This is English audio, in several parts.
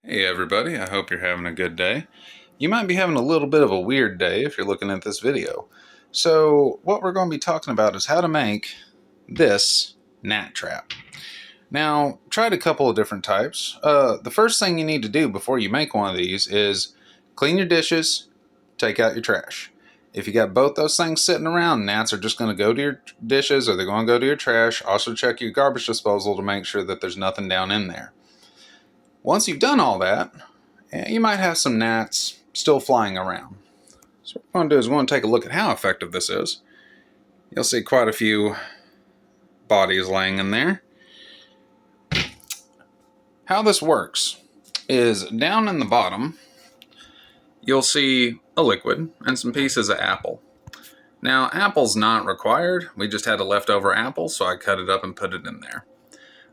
Hey everybody, I hope you're having a good day. You might be having a little bit of a weird day if you're looking at this video. So what we're going to be talking about is how to make this gnat trap. Now, tried a couple of different types. The first thing you need to do before you make one of these is clean your dishes, take out your trash. If you got both those things sitting around, gnats are just going to go to your dishes or they're going to go to your trash. Also check your garbage disposal to make sure that there's nothing down in there. Once you've done all that, you might have some gnats still flying around. So what we're going to do is we're going to take a look at how effective this is. You'll see quite a few bodies laying in there. How this works is down in the bottom, you'll see a liquid and some pieces of apple. Now, apple's not required. We just had a leftover apple, so I cut it up and put it in there.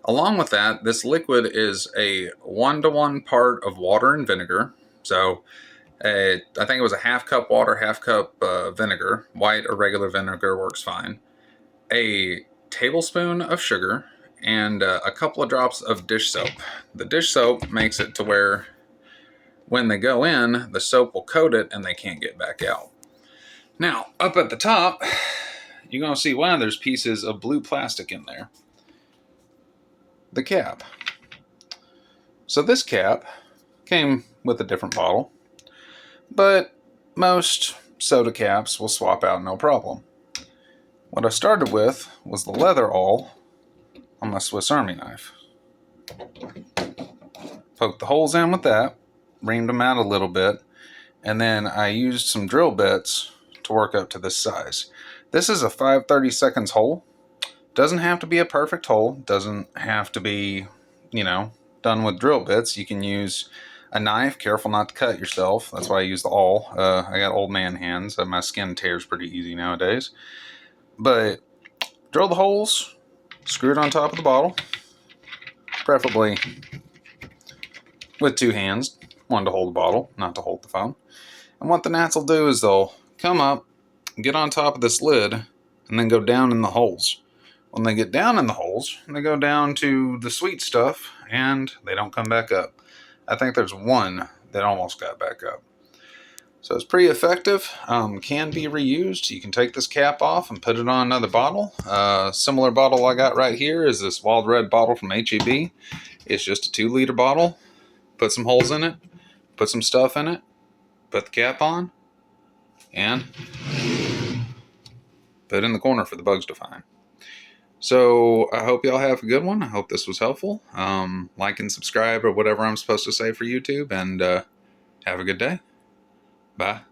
Along with that, this liquid is a 1-to-1 part of water and vinegar. So I think it was a half cup water, half cup vinegar. White or regular vinegar works fine. A tablespoon of sugar and a couple of drops of dish soap. The dish soap makes it to where when they go in, the soap will coat it and they can't get back out. Now, up at the top, you're going to see there's pieces of blue plastic in there. The cap. So this cap came with a different bottle, but most soda caps will swap out no problem. What I started with was the leather awl on my Swiss Army knife. Poked the holes in with that, reamed them out a little bit, and then I used some drill bits to work up to this size. This is a 5/32 hole. Doesn't have to be a perfect hole. Doesn't have to be, done with drill bits. You can use a knife. Careful not to cut yourself. That's why I use the awl. I got old man hands. My skin tears pretty easy nowadays. But drill the holes. Screw it on top of the bottle. Preferably with two hands. One to hold the bottle, not to hold the phone. And what the gnats will do is they'll come up, get on top of this lid, and then go down in the holes. When they get down in the holes, they go down to the sweet stuff, and they don't come back up. I think there's one that almost got back up. So it's pretty effective. Can be reused. You can take this cap off and put it on another bottle. Similar bottle I got right here is this Wild Red bottle from HEB. It's just a 2-liter bottle. Put some holes in it, put some stuff in it, put the cap on, and put it in the corner for the bugs to find. So I hope y'all have a good one. I hope this was helpful. Like and subscribe or whatever I'm supposed to say for YouTube, and have a good day. Bye.